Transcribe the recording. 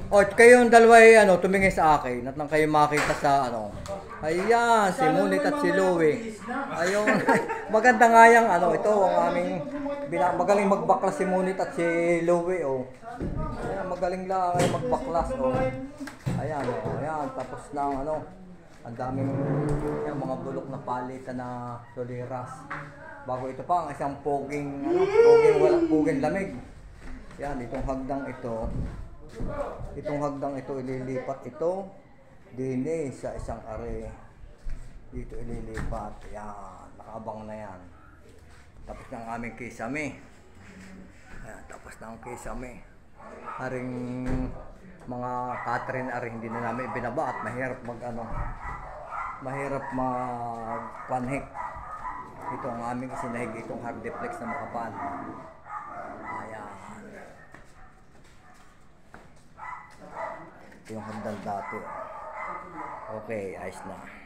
O, kayong dalawa ay tumingin sa akin at nang kayo makita sa Ayan, si Munit at si Louie. Ayun, maganda nga yung ito ang aming magaling magbaklas si Munit at si Louie, oh. Ayan, magaling lang ay magbaklas, oh. Ayan, oh, ayan, tapos na ang daming yung mga bulok na palitan na soliras. Bago ito pa ang isang poging lamig. Yan, itong hagdang ito ililipat ito dini sa isang are. Dito ililipat. Yan, nakaabang na yan. Tapos na ang aming kisame. Ayan, tapos na ang kisame. Aring mga Catherine are hindi na namin binaba at mahirap mahirap magpanhik. Ito ang aming isinahig itong hardiplex na makapan. Ayan. Ito yung hagdan dati. Okay, ayos na.